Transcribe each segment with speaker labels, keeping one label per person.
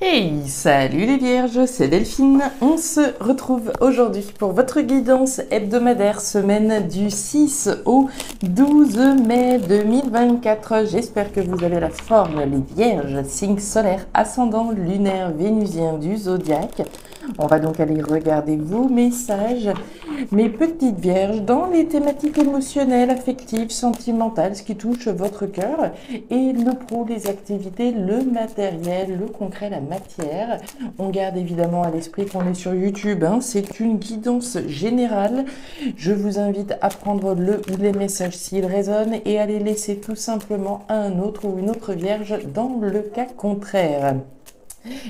Speaker 1: Hey, salut les vierges, c'est Delphine. On se retrouve aujourd'hui pour votre guidance hebdomadaire semaine du 6 au 12 mai 2024. J'espère que vous avez la forme, les vierges, signe solaire, ascendant lunaire vénusien du zodiaque. On va donc aller regarder vos messages, mes petites vierges, dans les thématiques émotionnelles, affectives, sentimentales, ce qui touche votre cœur, et le pro, les activités, le matériel, le concret, la matière. On garde évidemment à l'esprit qu'on est sur YouTube, hein, c'est une guidance générale. Je vous invite à prendre le ou les messages s'ils résonnent et à les laisser tout simplement à un autre ou une autre vierge dans le cas contraire.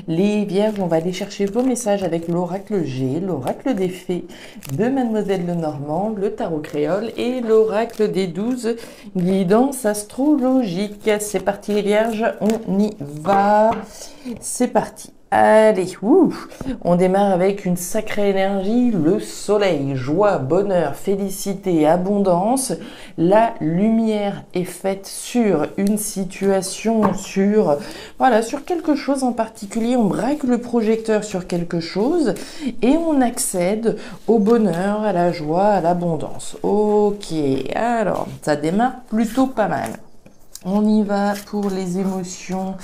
Speaker 1: Les vierges, on va aller chercher vos messages avec l'oracle G, l'oracle des fées de Mademoiselle Lenormand, le tarot créole et l'oracle des 12 guidances astrologiques. C'est parti les vierges, on y va. C'est parti. Allez, on démarre avec une sacrée énergie, le soleil, joie, bonheur, félicité, abondance. La lumière est faite sur une situation, sur quelque chose en particulier. On braque le projecteur sur quelque chose et on accède au bonheur, à la joie, à l'abondance. Ok, alors ça démarre plutôt pas mal. On y va pour les émotions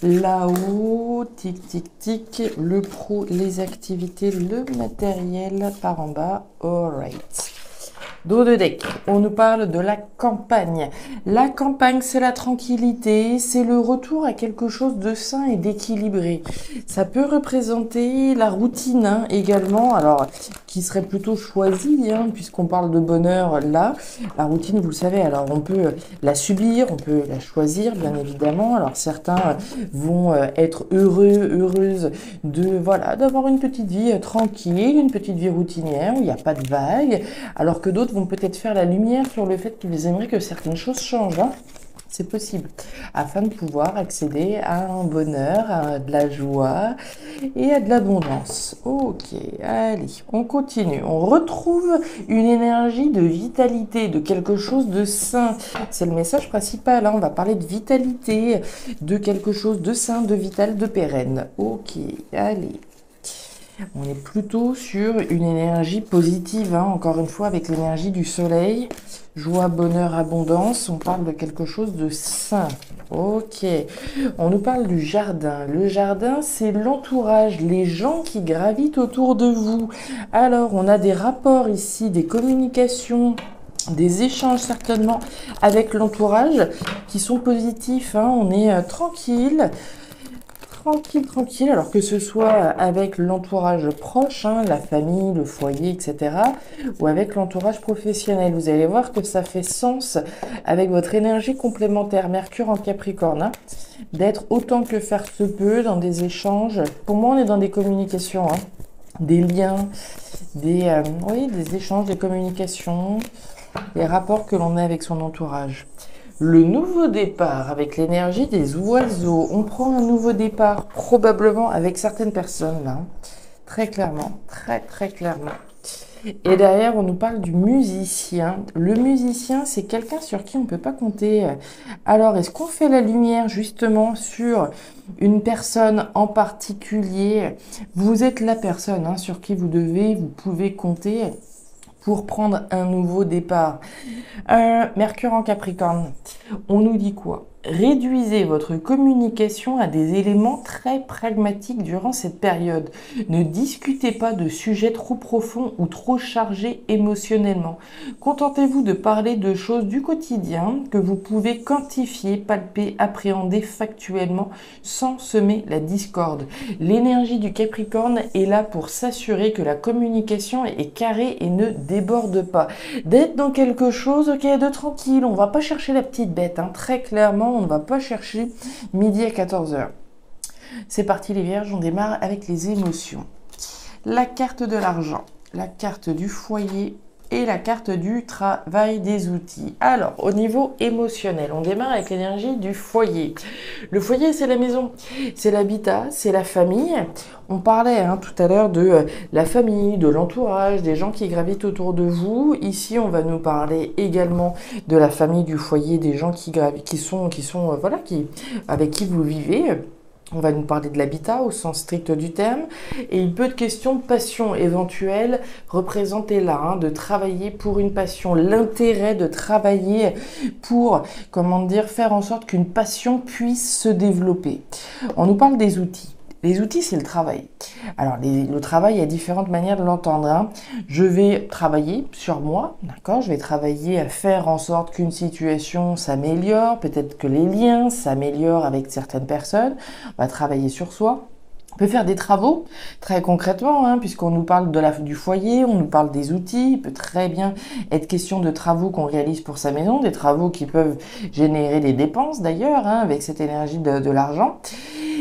Speaker 1: là-haut, tic tic tic, le pro, les activités, le matériel par en bas, alright. Dos de deck, on nous parle de la campagne. La campagne, c'est la tranquillité, c'est le retour à quelque chose de sain et d'équilibré. Ça peut représenter la routine hein, également, alors qui serait plutôt choisie, hein, puisqu'on parle de bonheur là. La routine, vous le savez, alors on peut la subir, on peut la choisir, bien évidemment. Alors certains vont être heureuses d'avoir une petite vie tranquille, une petite vie routinière où il n'y a pas de vagues, alors que d'autres vont peut-être faire la lumière sur le fait qu'ils aimeraient que certaines choses changent. Hein. C'est possible, afin de pouvoir accéder à un bonheur, à de la joie et à de l'abondance. Ok, allez, on continue. On retrouve une énergie de vitalité, de quelque chose de sain. C'est le message principal, hein. On va parler de vitalité, de quelque chose de sain, de vital, de pérenne. Ok, allez. On est plutôt sur une énergie positive, hein, encore une fois avec l'énergie du soleil. Joie, bonheur, abondance, on parle de quelque chose de sain. Ok, on nous parle du jardin. Le jardin, c'est l'entourage, les gens qui gravitent autour de vous. Alors, on a des rapports ici, des communications, des échanges certainement avec l'entourage qui sont positifs. Hein. On est tranquille. Tranquille, alors que ce soit avec l'entourage proche, hein, la famille, le foyer, etc., ou avec l'entourage professionnel. Vous allez voir que ça fait sens avec votre énergie complémentaire, Mercure en Capricorne, hein, d'être autant que faire se peut dans des échanges. Pour moi, on est dans des communications, hein, des liens, des échanges, des communications, des rapports que l'on a avec son entourage. Le nouveau départ avec l'énergie des oiseaux. On prend un nouveau départ probablement avec certaines personnes là. Très clairement, très clairement. Et derrière, on nous parle du musicien. Le musicien, c'est quelqu'un sur qui on ne peut pas compter. Alors, est-ce qu'on fait la lumière justement sur une personne en particulier? Vous êtes la personne hein, sur qui vous pouvez compter pour prendre un nouveau départ. Mercure en Capricorne, on nous dit quoi? Réduisez votre communication à des éléments très pragmatiques durant cette période. Ne discutez pas de sujets trop profonds ou trop chargés émotionnellement. Contentez-vous de parler de choses du quotidien que vous pouvez quantifier, palper, appréhender factuellement sans semer la discorde. L'énergie du Capricorne est là pour s'assurer que la communication est carrée et ne déborde pas. D'être dans quelque chose de tranquille, on va pas chercher la petite bête, hein, très clairement. On ne va pas chercher midi à 14h. C'est parti les vierges, on démarre avec les émotions. La carte de l'argent, la carte du foyer et la carte du travail des outils. Alors, au niveau émotionnel, on démarre avec l'énergie du foyer. Le foyer, c'est la maison, c'est l'habitat, c'est la famille. On parlait hein, tout à l'heure de la famille, de l'entourage, des gens qui gravitent autour de vous. Ici, on va nous parler également de la famille, du foyer, des gens avec qui vous vivez. On va nous parler de l'habitat au sens strict du terme. Et il peut être question de passion éventuelle représentée là, hein, de travailler pour une passion. L'intérêt de travailler pour, comment dire, faire en sorte qu'une passion puisse se développer. On nous parle des outils. Les outils, c'est le travail. Alors, le travail, il y a différentes manières de l'entendre, hein. Je vais travailler sur moi, d'accord? Je vais travailler à faire en sorte qu'une situation s'améliore, peut-être que les liens s'améliorent avec certaines personnes. On va travailler sur soi. On peut faire des travaux, très concrètement, hein, puisqu'on nous parle du foyer, on nous parle des outils. Il peut très bien être question de travaux qu'on réalise pour sa maison, des travaux qui peuvent générer des dépenses d'ailleurs, hein, avec cette énergie de l'argent.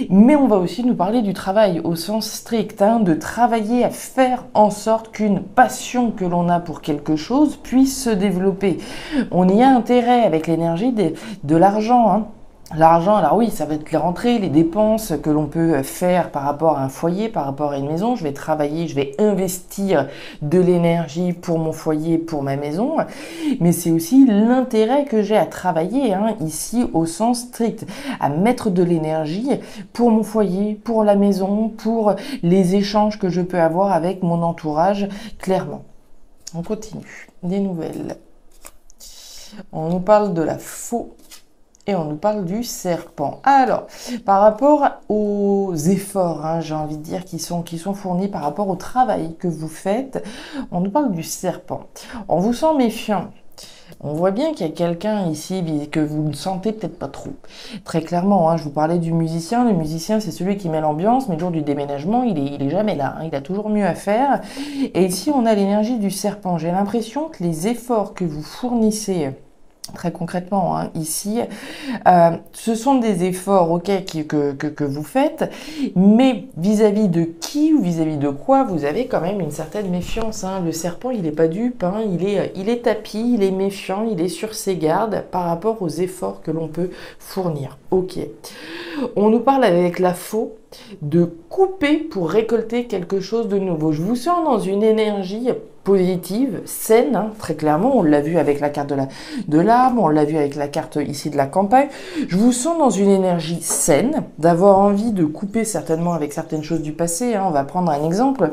Speaker 1: Mais on va aussi nous parler du travail au sens strict, hein, de travailler à faire en sorte qu'une passion que l'on a pour quelque chose puisse se développer. On y a intérêt avec l'énergie de l'argent, hein. L'argent, alors oui, ça va être les rentrées, les dépenses que l'on peut faire par rapport à un foyer, par rapport à une maison. Je vais travailler, je vais investir de l'énergie pour mon foyer, pour ma maison. Mais c'est aussi l'intérêt que j'ai à travailler, hein, ici au sens strict, à mettre de l'énergie pour mon foyer, pour la maison, pour les échanges que je peux avoir avec mon entourage, clairement. On continue. Des nouvelles. On nous parle de la faux. Et on nous parle du serpent. Alors, par rapport aux efforts, hein, j'ai envie de dire, qui sont fournis par rapport au travail que vous faites, on nous parle du serpent. On vous sent méfiant. On voit bien qu'il y a quelqu'un ici que vous ne sentez peut-être pas trop. Très clairement, hein, je vous parlais du musicien. Le musicien, c'est celui qui met l'ambiance, mais le jour du déménagement, il est jamais là, hein, il a toujours mieux à faire. Et ici, on a l'énergie du serpent. J'ai l'impression que les efforts que vous fournissez, très concrètement, hein, ici, ce sont des efforts, ok, que vous faites, mais vis-à-vis de qui ou vis-à-vis de quoi, vous avez quand même une certaine méfiance, hein. Le serpent, il n'est pas dupe, hein, il est tapis, il est méfiant, il est sur ses gardes par rapport aux efforts que l'on peut fournir. Ok. On nous parle avec la faux de couper pour récolter quelque chose de nouveau. Je vous sens dans une énergie positive, saine, hein, très clairement. On l'a vu avec la carte de l'arbre, on l'a vu avec la carte ici de la campagne. Je vous sens dans une énergie saine, d'avoir envie de couper certainement avec certaines choses du passé, hein. On va prendre un exemple.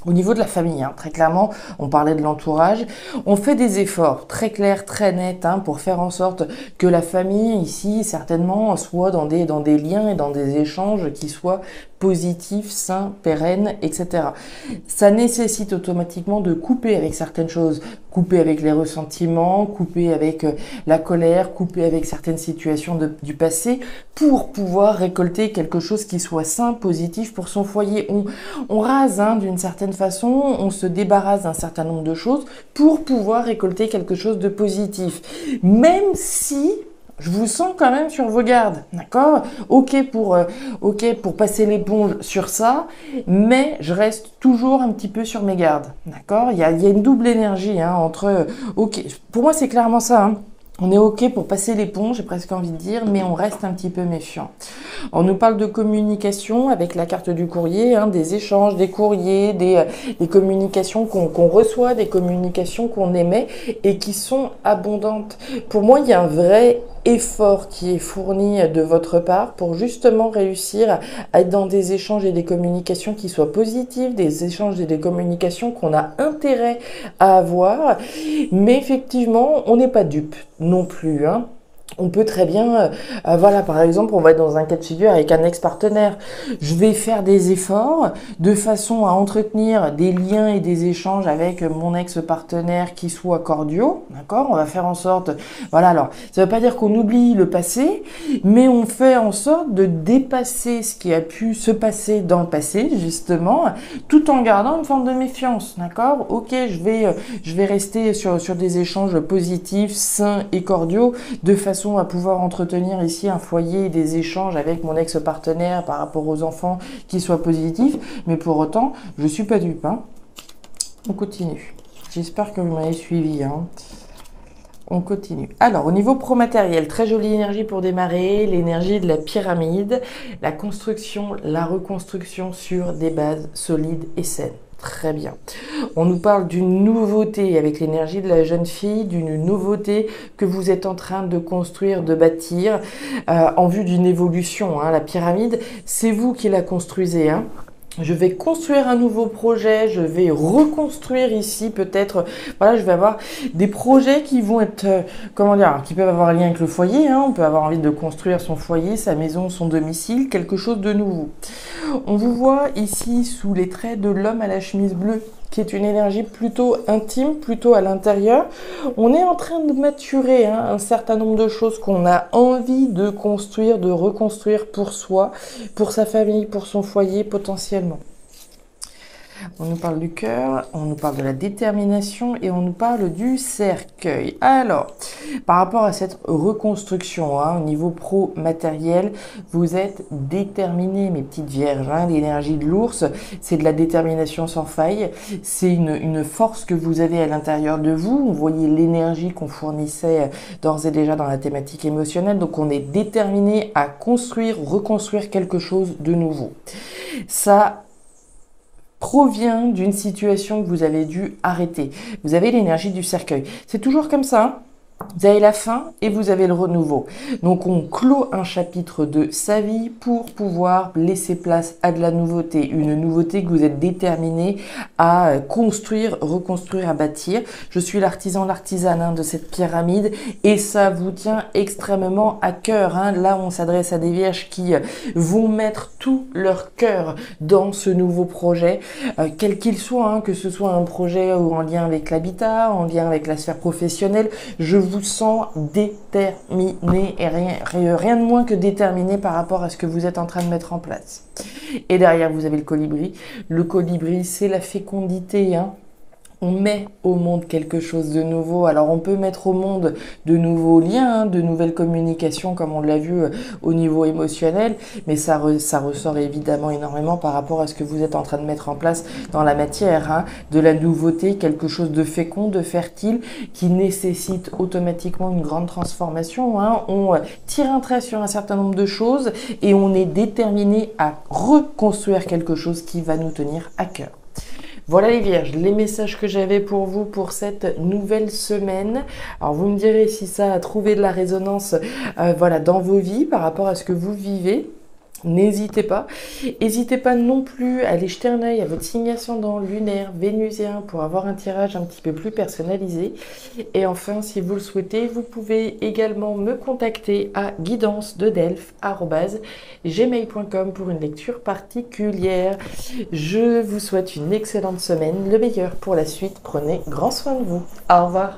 Speaker 1: Au niveau de la famille, hein, très clairement, on parlait de l'entourage. On fait des efforts très clairs, très nets, hein, pour faire en sorte que la famille, ici, certainement, soit dans des liens et dans des échanges qui soient positifs, sains, pérennes, etc. Ça nécessite automatiquement de couper avec certaines choses, couper avec les ressentiments, couper avec la colère, couper avec certaines situations du passé pour pouvoir récolter quelque chose qui soit sain, positif pour son foyer. On rase, hein, d'une certaine façon, on se débarrasse d'un certain nombre de choses pour pouvoir récolter quelque chose de positif. Même si je vous sens quand même sur vos gardes, d'accord? Ok pour passer l'éponge sur ça, mais je reste toujours un petit peu sur mes gardes, d'accord? Il y a une double énergie, hein, entre ok, pour moi c'est clairement ça, hein. On est ok pour passer l'éponge, j'ai presque envie de dire, mais on reste un petit peu méfiant. On nous parle de communication avec la carte du courrier, hein, des échanges, des courriers, des communications qu'on reçoit, des communications qu'on émet et qui sont abondantes. Pour moi, il y a un vrai effort qui est fourni de votre part pour justement réussir à être dans des échanges et des communications qui soient positives, des échanges et des communications qu'on a intérêt à avoir. Mais effectivement, on n'est pas dupe non plus, hein. On peut très bien, voilà, par exemple, on va être dans un cas de figure avec un ex-partenaire. Je vais faire des efforts de façon à entretenir des liens et des échanges avec mon ex-partenaire qui soient cordiaux, d'accord? On va faire en sorte, voilà, alors, ça veut pas dire qu'on oublie le passé, mais on fait en sorte de dépasser ce qui a pu se passer dans le passé, justement, tout en gardant une forme de méfiance, d'accord? Ok, je vais rester sur des échanges positifs, sains et cordiaux, de façon à pouvoir entretenir ici un foyer et des échanges avec mon ex-partenaire par rapport aux enfants qui soient positifs, mais pour autant, je suis pas dupe, hein. On continue. J'espère que vous m'avez suivi, hein. On continue. Alors, au niveau pro-matériel, très jolie énergie pour démarrer, l'énergie de la pyramide, la construction, la reconstruction sur des bases solides et saines. Très bien. On nous parle d'une nouveauté avec l'énergie de la jeune fille, d'une nouveauté que vous êtes en train de construire, de bâtir en vue d'une évolution. La pyramide, c'est vous qui la construisez. Je vais construire un nouveau projet, je vais reconstruire ici peut-être, voilà, je vais avoir des projets qui vont être, qui peuvent avoir un lien avec le foyer, on peut avoir envie de construire son foyer, sa maison, son domicile, quelque chose de nouveau. On vous voit ici sous les traits de l'homme à la chemise bleue, qui est une énergie plutôt intime, plutôt à l'intérieur. On est en train de maturer un certain nombre de choses qu'on a envie de construire, de reconstruire pour soi, pour sa famille, pour son foyer potentiellement. On nous parle du cœur, on nous parle de la détermination et on nous parle du cercueil. Alors, par rapport à cette reconstruction, au niveau pro-matériel, vous êtes déterminés, mes petites vierges. L'énergie de l'ours, c'est de la détermination sans faille. C'est une force que vous avez à l'intérieur de vous. Vous voyez l'énergie qu'on fournissait d'ores et déjà dans la thématique émotionnelle. Donc, on est déterminé à construire, reconstruire quelque chose de nouveau. Ça provient d'une situation que vous avez dû arrêter. Vous avez l'énergie du cercueil. C'est toujours comme ça. Vous avez la fin et vous avez le renouveau. Donc on clôt un chapitre de sa vie pour pouvoir laisser place à de la nouveauté. Une nouveauté que vous êtes déterminé à construire, reconstruire, à bâtir. Je suis l'artisan, l'artisane de cette pyramide et ça vous tient extrêmement à cœur. Là, on s'adresse à des vierges qui vont mettre tout leur cœur dans ce nouveau projet, quel qu'il soit, que ce soit un projet en lien avec l'habitat, en lien avec la sphère professionnelle. Je vous sens déterminé et rien de moins que déterminé par rapport à ce que vous êtes en train de mettre en place. Et derrière, vous avez le colibri. Le colibri, c'est la fécondité. On met au monde quelque chose de nouveau. Alors, on peut mettre au monde de nouveaux liens, de nouvelles communications, comme on l'a vu au niveau émotionnel, mais ça ressort évidemment énormément par rapport à ce que vous êtes en train de mettre en place dans la matière, de la nouveauté, quelque chose de fécond, de fertile, qui nécessite automatiquement une grande transformation. On tire un trait sur un certain nombre de choses et on est déterminé à reconstruire quelque chose qui va nous tenir à cœur. Voilà les vierges, les messages que j'avais pour vous pour cette nouvelle semaine. Alors vous me direz si ça a trouvé de la résonance dans vos vies par rapport à ce que vous vivez. N'hésitez pas. N'hésitez pas non plus à aller jeter un œil à votre signe ascendant lunaire vénusien pour avoir un tirage un petit peu plus personnalisé. Et enfin, si vous le souhaitez, vous pouvez également me contacter à guidance-de-delphes@gmail.com pour une lecture particulière. Je vous souhaite une excellente semaine, le meilleur pour la suite. Prenez grand soin de vous. Au revoir.